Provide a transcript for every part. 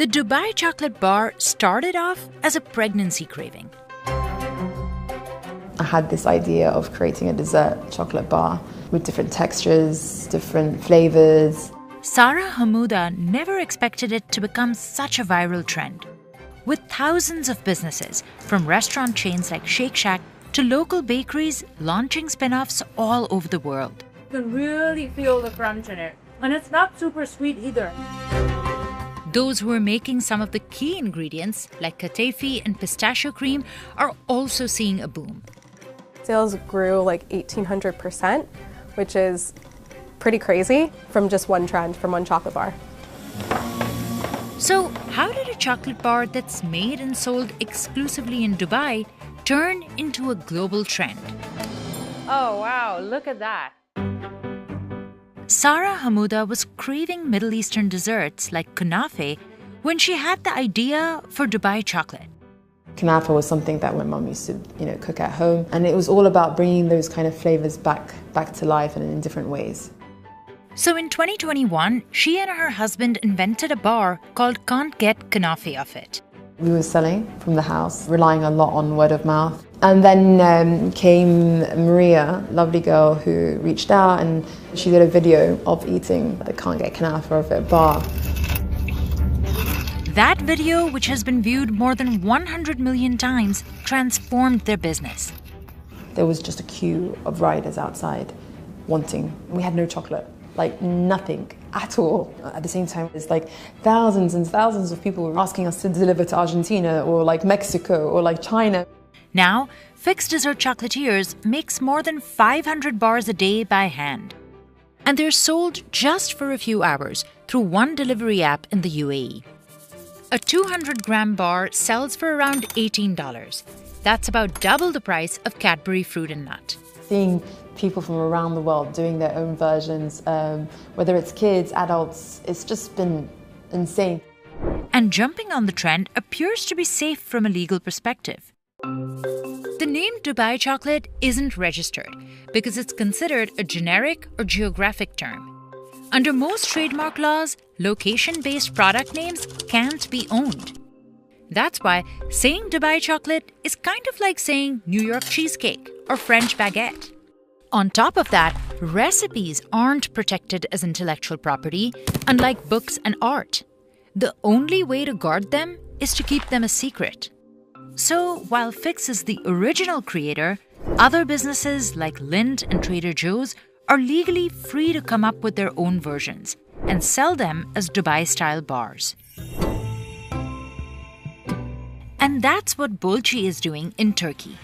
The Dubai chocolate bar started off as a pregnancy craving. I had this idea of creating a dessert chocolate bar with different textures, different flavors. Sara Hamouda never expected it to become such a viral trend. With thousands of businesses, from restaurant chains like Shake Shack to local bakeries launching spin-offs all over the world. You can really feel the crunch in it. And it's not super sweet either. Those who are making some of the key ingredients, like katafi and pistachio cream, are also seeing a boom. Sales grew like 1,800%, which is pretty crazy from just one trend, from one chocolate bar. So, how did a chocolate bar that's made and sold exclusively in Dubai turn into a global trend? Oh, wow, look at that. Sara Hamouda was craving Middle Eastern desserts like kunafe when she had the idea for Dubai chocolate. Kunafa was something that my mum used to, cook at home, and it was all about bringing those kind of flavors back to life and in different ways. So in 2021, she and her husband invented a bar called Can't Get Kunafe Off It. We were selling from the house, relying a lot on word of mouth. And then came Maria, lovely girl, who reached out and she did a video of eating the Can't Get Kunafa Off It bar. That video, which has been viewed more than 100 million times, transformed their business. There was just a queue of riders outside wanting. We had no chocolate, like nothing at all. At the same time, there's like thousands and thousands of people were asking us to deliver to Argentina or like Mexico or like China. Now, Fix Dessert Chocolatiers makes more than 500 bars a day by hand. And they're sold just for a few hours through one delivery app in the UAE. A 200-gram bar sells for around $18. That's about double the price of Cadbury Fruit and Nut. Seeing people from around the world doing their own versions, whether it's kids, adults, it's just been insane. And jumping on the trend appears to be safe from a legal perspective. The name Dubai chocolate isn't registered because it's considered a generic or geographic term. Under most trademark laws, location-based product names can't be owned. That's why saying Dubai chocolate is kind of like saying New York cheesecake or French baguette. On top of that, recipes aren't protected as intellectual property, unlike books and art. The only way to guard them is to keep them a secret. So, while Fix is the original creator, other businesses like Lindt and Trader Joe's are legally free to come up with their own versions and sell them as Dubai-style bars. And that's what Bolci is doing in Turkey.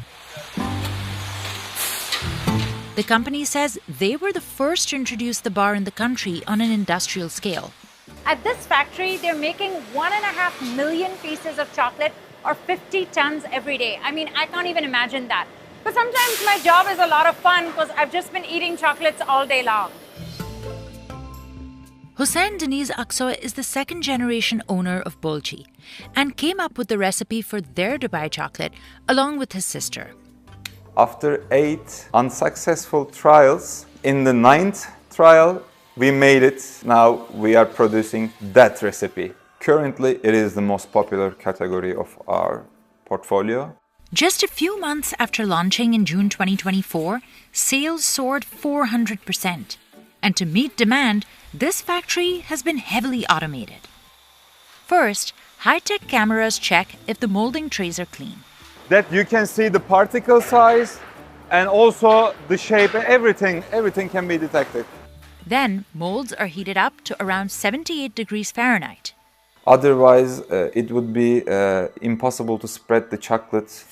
The company says they were the first to introduce the bar in the country on an industrial scale. At this factory, they're making 1.5 million pieces of chocolate or 50 tons every day. I mean, I can't even imagine that. But sometimes my job is a lot of fun because I've just been eating chocolates all day long. Hussein Deniz Aksoy is the second-generation owner of Bolci and came up with the recipe for their Dubai chocolate along with his sister. After 8 unsuccessful trials, in the 9th trial, we made it. Now we are producing that recipe. Currently, it is the most popular category of our portfolio. Just a few months after launching in June 2024, sales soared 400%. And to meet demand, this factory has been heavily automated. First, high-tech cameras check if the molding trays are clean. That you can see the particle size and also the shape, everything can be detected. Then, molds are heated up to around 78 degrees Fahrenheit. Otherwise, it would be impossible to spread the chocolate.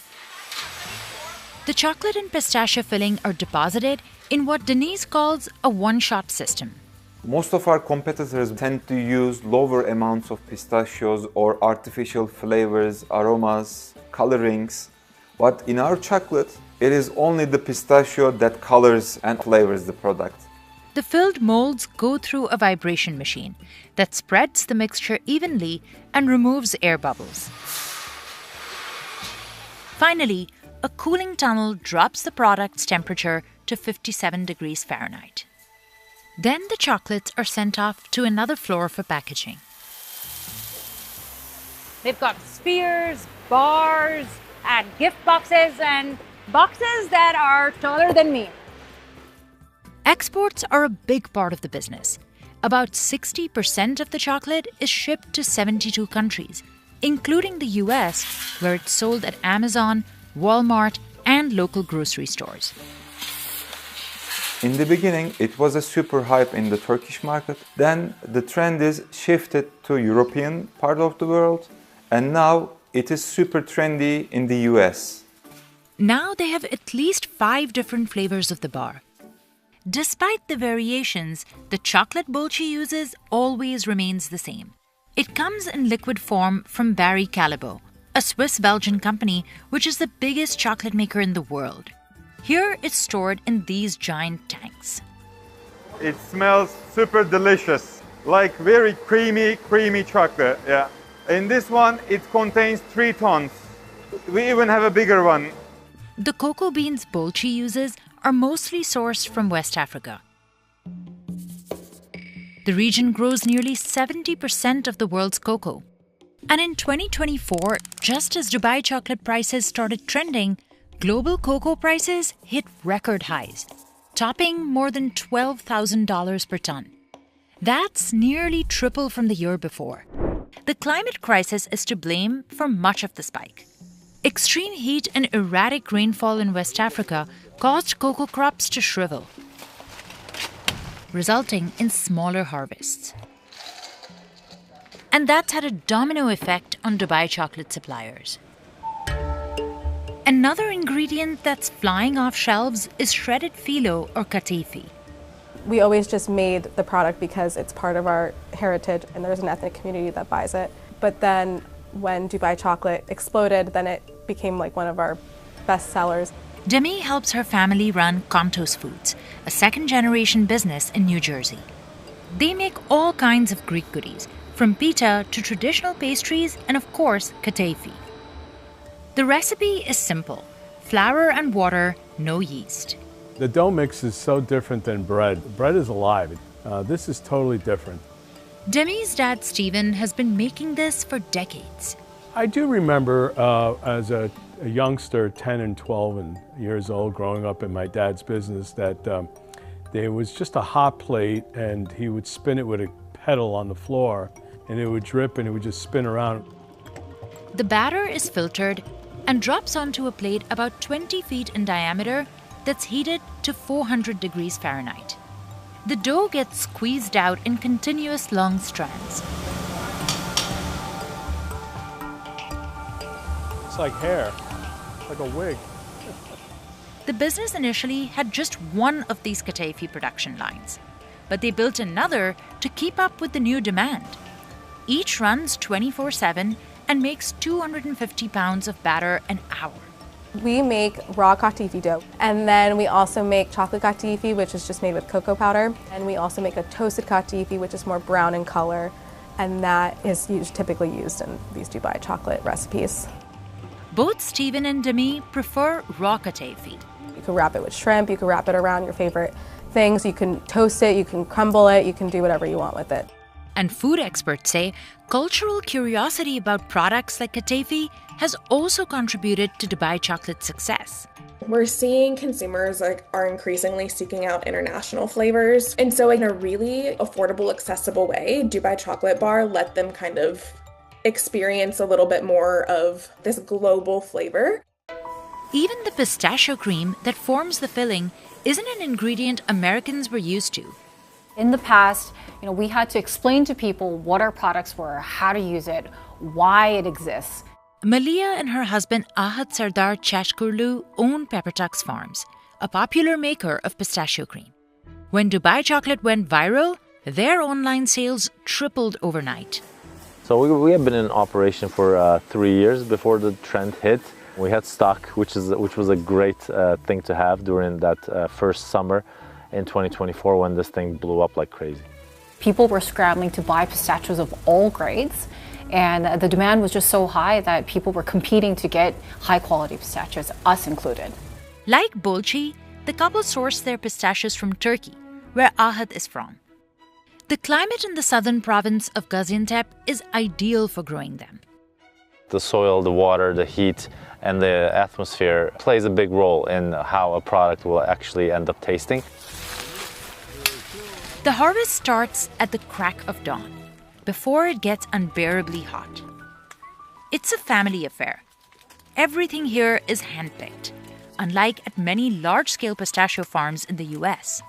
The chocolate and pistachio filling are deposited in what Deniz calls a one-shot system. Most of our competitors tend to use lower amounts of pistachios or artificial flavors, aromas, colorings. But in our chocolate, it is only the pistachio that colors and flavors the product. The filled molds go through a vibration machine that spreads the mixture evenly and removes air bubbles. Finally, a cooling tunnel drops the product's temperature to 57 degrees Fahrenheit. Then the chocolates are sent off to another floor for packaging. They've got spheres, bars, and gift boxes, and boxes that are taller than me. Exports are a big part of the business. About 60% of the chocolate is shipped to 72 countries, including the US, where it's sold at Amazon, Walmart, and local grocery stores. In the beginning, it was a super hype in the Turkish market. Then the trend is shifted to European part of the world, and now it is super trendy in the US. Now they have at least 5 different flavors of the bar. Despite the variations, the chocolate Bolci uses always remains the same. It comes in liquid form from Barry Callebaut, a Swiss-Belgian company which is the biggest chocolate maker in the world. Here it's stored in these giant tanks. It smells super delicious, like very creamy chocolate. Yeah. In this one, it contains 3 tons. We even have a bigger one. The cocoa beans Bolci uses are mostly sourced from West Africa. The region grows nearly 70% of the world's cocoa. And in 2024, just as Dubai chocolate prices started trending, global cocoa prices hit record highs, topping more than $12,000 per ton. That's nearly triple from the year before. The climate crisis is to blame for much of the spike. Extreme heat and erratic rainfall in West Africa caused cocoa crops to shrivel, resulting in smaller harvests. And that's had a domino effect on Dubai chocolate suppliers. Another ingredient that's flying off shelves is shredded phyllo or katifi. We always just made the product because it's part of our heritage and there's an ethnic community that buys it. But then when Dubai chocolate exploded, then it became like one of our best sellers. Demi helps her family run Contos Foods, a second-generation business in New Jersey. They make all kinds of Greek goodies, from pita to traditional pastries and, of course, katifi. The recipe is simple: flour and water, no yeast. The dough mix is so different than bread. Bread is alive. This is totally different. Demi's dad, Stephen, has been making this for decades. I do remember as a youngster, 10 and 12 years old, growing up in my dad's business, that there was just a hot plate and he would spin it with a pedal on the floor and it would drip and it would just spin around. The batter is filtered and drops onto a plate about 20 feet in diameter that's heated to 400 degrees Fahrenheit. The dough gets squeezed out in continuous long strands. It's like hair, like a wig. The business initially had just one of these katifi production lines, but they built another to keep up with the new demand. Each runs 24/7 and makes 250 pounds of batter an hour. We make raw katifi dough, and then we also make chocolate katifi, which is just made with cocoa powder, and we also make a toasted katifi, which is more brown in color, and that is typically used in these Dubai chocolate recipes. Both Stephen and Demi prefer raw katifi. You can wrap it with shrimp, you can wrap it around your favorite things, you can toast it, you can crumble it, you can do whatever you want with it. And food experts say cultural curiosity about products like katifi has also contributed to Dubai chocolate's success. We're seeing consumers are increasingly seeking out international flavors. And so in a really affordable, accessible way, Dubai Chocolate Bar let them kind of experience a little bit more of this global flavor. Even the pistachio cream that forms the filling isn't an ingredient Americans were used to. In the past, we had to explain to people what our products were, how to use it, why it exists. Malia and her husband Ahad Sardar Chashkurlu own Peppertuck's Farms, a popular maker of pistachio cream. When Dubai chocolate went viral, their online sales tripled overnight. So we have been in operation for 3 years before the trend hit. We had stock, which was a great thing to have during that first summer in 2024 when this thing blew up like crazy. People were scrambling to buy pistachios of all grades, and the demand was just so high that people were competing to get high quality pistachios, us included. Like Bolci, the couple sourced their pistachios from Turkey, where Ahad is from. The climate in the southern province of Gaziantep is ideal for growing them. The soil, the water, the heat, and the atmosphere plays a big role in how a product will actually end up tasting. The harvest starts at the crack of dawn, before it gets unbearably hot. It's a family affair. Everything here is handpicked, unlike at many large-scale pistachio farms in the US.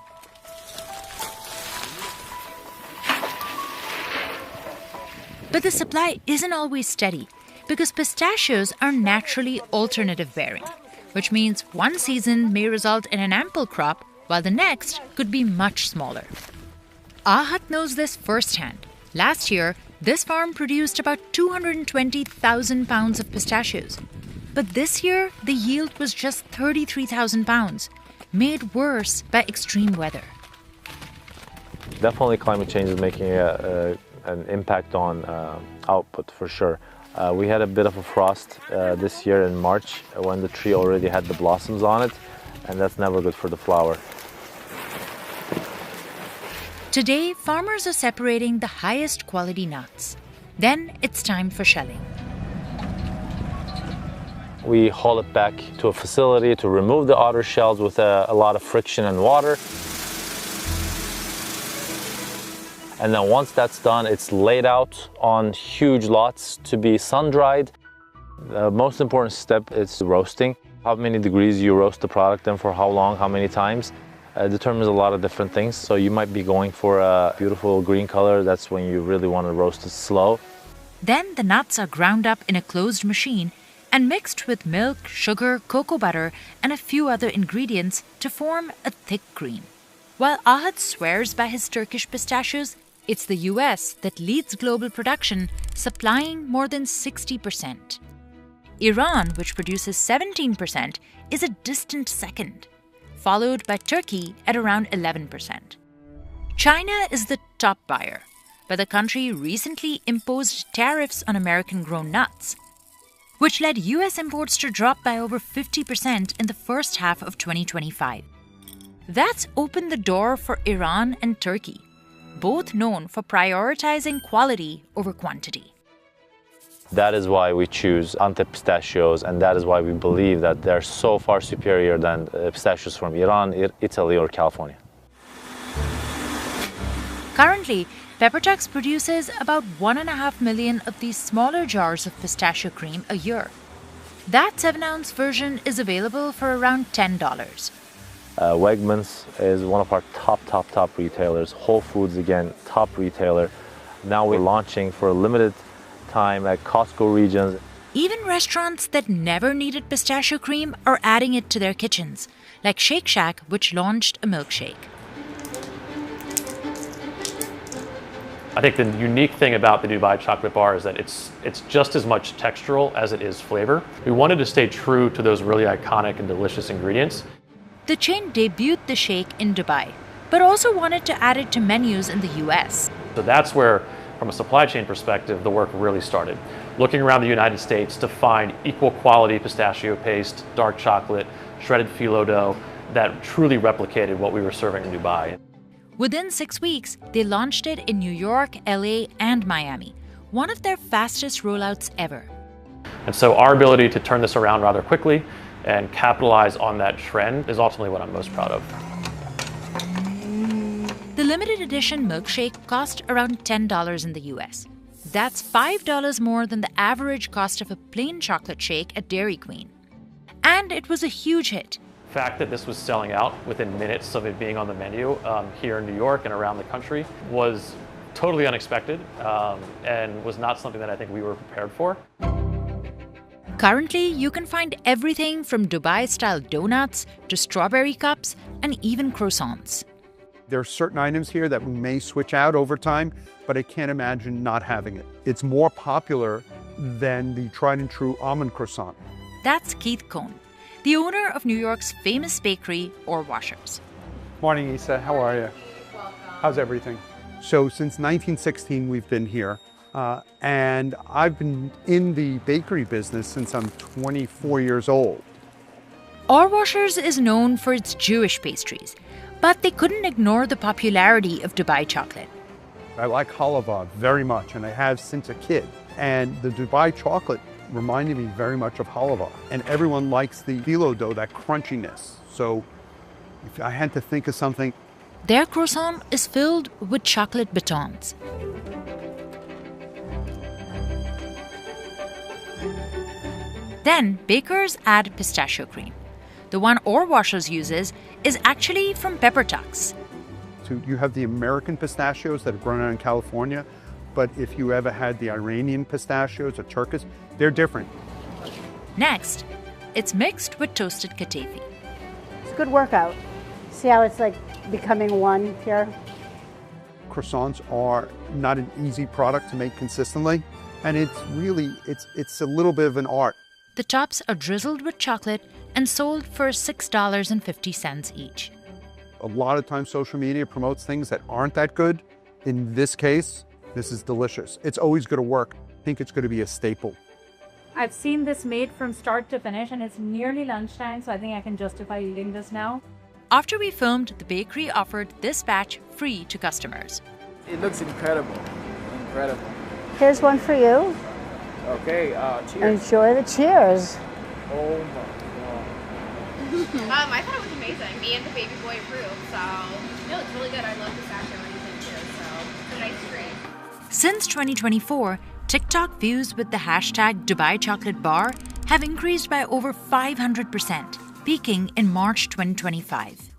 But the supply isn't always steady, because pistachios are naturally alternative bearing, which means one season may result in an ample crop, while the next could be much smaller. Ahat knows this firsthand. Last year, this farm produced about 220,000 pounds of pistachios. But this year, the yield was just 33,000 pounds, made worse by extreme weather. Definitely climate change is making an impact on output for sure. We had a bit of a frost this year in March when the tree already had the blossoms on it, and that's never good for the flower. Today, farmers are separating the highest quality nuts. Then it's time for shelling. We haul it back to a facility to remove the outer shells with a lot of friction and water. And then once that's done, it's laid out on huge lots to be sun-dried. The most important step is roasting. How many degrees you roast the product and for how long, how many times, determines a lot of different things. So you might be going for a beautiful green color. That's when you really want to roast it slow. Then the nuts are ground up in a closed machine and mixed with milk, sugar, cocoa butter, and a few other ingredients to form a thick cream. While Ahat swears by his Turkish pistachios, it's the US that leads global production, supplying more than 60%. Iran, which produces 17%, is a distant second, followed by Turkey at around 11%. China is the top buyer, but the country recently imposed tariffs on American-grown nuts, which led US imports to drop by over 50% in the first half of 2025. That's opened the door for Iran and Turkey, both known for prioritizing quality over quantity. That is why we choose Antep pistachios, and that is why we believe that they're so far superior than pistachios from Iran, Italy, or California. Currently, Peppertucks produces about 1.5 million of these smaller jars of pistachio cream a year. That 7-ounce version is available for around $10. Wegmans is one of our top retailers. Whole Foods, again, top retailer. Now we're launching for a limited time at Costco regions. Even restaurants that never needed pistachio cream are adding it to their kitchens, like Shake Shack, which launched a milkshake. I think the unique thing about the Dubai chocolate bar is that it's just as much textural as it is flavor. We wanted to stay true to those really iconic and delicious ingredients. The chain debuted the shake in Dubai, but also wanted to add it to menus in the US. So that's where, from a supply chain perspective, the work really started. Looking around the United States to find equal quality pistachio paste, dark chocolate, shredded phyllo dough that truly replicated what we were serving in Dubai. Within 6 weeks, they launched it in New York, LA, and Miami, one of their fastest rollouts ever. And so our ability to turn this around rather quickly and capitalize on that trend is ultimately what I'm most proud of. The limited edition milkshake cost around $10 in the US. That's $5 more than the average cost of a plain chocolate shake at Dairy Queen. And it was a huge hit. The fact that this was selling out within minutes of it being on the menu here in New York and around the country was totally unexpected and was not something that I think we were prepared for. Currently, you can find everything from Dubai-style donuts to strawberry cups and even croissants. There are certain items here that we may switch out over time, but I can't imagine not having it. It's more popular than the tried and true almond croissant. That's Keith Cohn, the owner of New York's famous bakery, Or Washers. Morning, Isa. How are you? How's everything? So since 1916, we've been here. And I've been in the bakery business since I'm 24 years old. Or Washers is known for its Jewish pastries, but they couldn't ignore the popularity of Dubai chocolate. I like halva very much, and I have since a kid. And the Dubai chocolate reminded me very much of halva. And everyone likes the phyllo dough, that crunchiness. So if I had to think of something. Their croissant is filled with chocolate batons. Then bakers add pistachio cream. The one Ore Washers uses is actually from pepper tufts. So you have the American pistachios that are grown out in California, but if you ever had the Iranian pistachios or Turkish, they're different. Next, it's mixed with toasted katafi. It's a good workout. See how it's like becoming one here? Croissants are not an easy product to make consistently, and it's really, it's a little bit of an art. The tops are drizzled with chocolate and sold for $6.50 each. A lot of times social media promotes things that aren't that good. In this case, this is delicious. It's always going to work. I think it's going to be a staple. I've seen this made from start to finish and it's nearly lunchtime, so I think I can justify eating this now. After we filmed, the bakery offered this batch free to customers. It looks incredible. Incredible. Here's one for you. Okay, cheers. Enjoy the cheers. Oh my God. I thought it was amazing. Me and the baby boy approved, so no, it's really good. I love pistachio and everything too, so it's a nice drink. Since 2024, TikTok views with the hashtag Dubai Chocolate Bar have increased by over 500%, peaking in March 2025.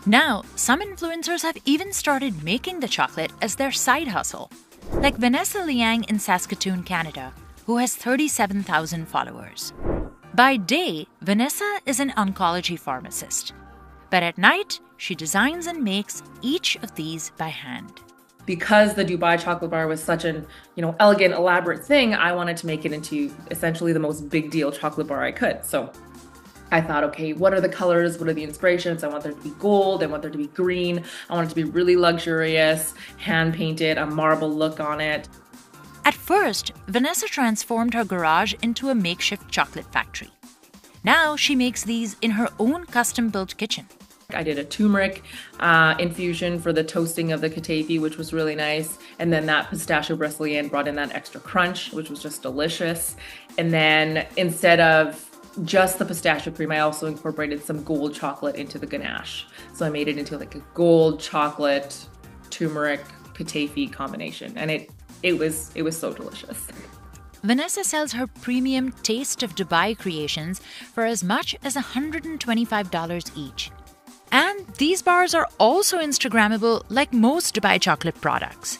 Now, some influencers have even started making the chocolate as their side hustle, like Vanessa Liang in Saskatoon, Canada, who has 37,000 followers. By day, Vanessa is an oncology pharmacist, but at night, she designs and makes each of these by hand. Because the Dubai chocolate bar was such an, elegant, elaborate thing, I wanted to make it into essentially the most big deal chocolate bar I could. So I thought, okay, what are the colors? What are the inspirations? I want there to be gold. I want there to be green. I want it to be really luxurious, hand painted, a marble look on it. At first, Vanessa transformed her garage into a makeshift chocolate factory. Now she makes these in her own custom-built kitchen. I did a turmeric infusion for the toasting of the katafi, which was really nice. And then that pistachio broceliande brought in that extra crunch, which was just delicious. And then instead of just the pistachio cream, I also incorporated some gold chocolate into the ganache. So I made it into like a gold chocolate turmeric katafi combination. And it was so delicious. Vanessa sells her premium Taste of Dubai creations for as much as $125 each. And these bars are also Instagrammable like most Dubai chocolate products.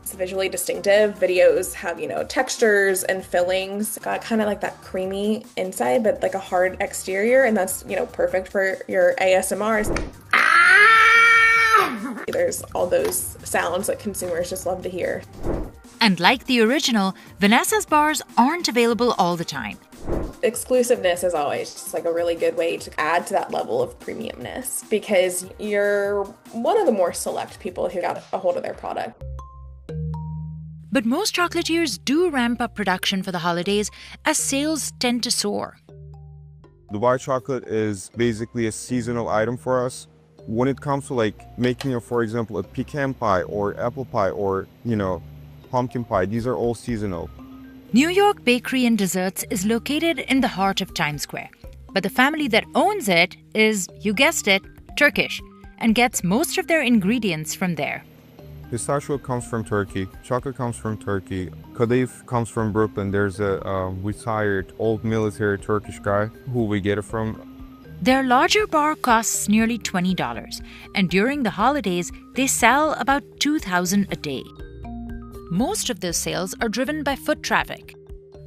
It's visually distinctive. Videos have, textures and fillings. Got kind of like that creamy inside, but like a hard exterior. And that's, perfect for your ASMRs. Ah! There's all those sounds that consumers just love to hear. And like the original, Vanessa's bars aren't available all the time. Exclusiveness is always just like a really good way to add to that level of premiumness because you're one of the more select people who got a hold of their product. But most chocolatiers do ramp up production for the holidays as sales tend to soar. Dubai chocolate is basically a seasonal item for us. When it comes to making, for example, a pecan pie or apple pie or, pumpkin pie, these are all seasonal. New York Bakery and Desserts is located in the heart of Times Square. But the family that owns it is, you guessed it, Turkish and gets most of their ingredients from there. Pistachio comes from Turkey, chocolate comes from Turkey, kadayıf comes from Brooklyn. There's a retired old military Turkish guy who we get it from. Their larger bar costs nearly $20, and during the holidays, they sell about 2,000 a day. Most of those sales are driven by foot traffic,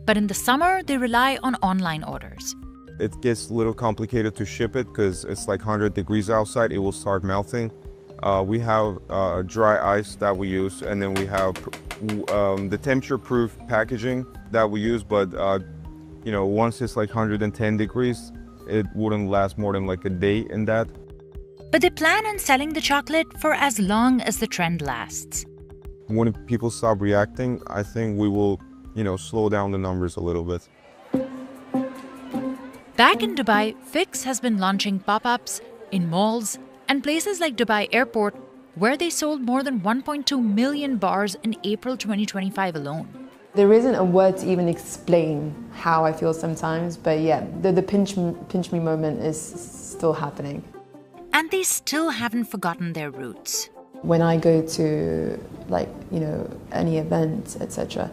but in the summer, they rely on online orders. It gets a little complicated to ship it because it's like 100 degrees outside, it will start melting. We have dry ice that we use, and then we have the temperature-proof packaging that we use, but once it's like 110 degrees, it wouldn't last more than like a day in that. But they plan on selling the chocolate for as long as the trend lasts. When people stop reacting, I think we will, slow down the numbers a little bit. Back in Dubai, Fix has been launching pop-ups in malls and places like Dubai Airport, where they sold more than 1.2 million bars in April 2025 alone. There isn't a word to even explain how I feel sometimes, but yeah, the pinch me moment is still happening. And they still haven't forgotten their roots. When I go to, like, you know, any event, etc.,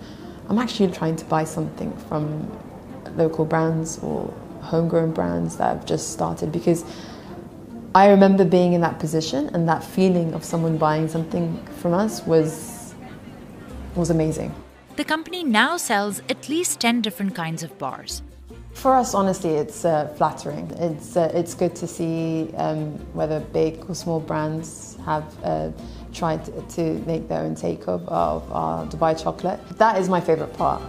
I'm actually trying to buy something from local brands or homegrown brands that have just started, because I remember being in that position, and that feeling of someone buying something from us was amazing. The company now sells at least 10 different kinds of bars. For us, honestly, it's flattering. It's good to see whether big or small brands have tried to make their own take of our Dubai chocolate. That is my favorite part.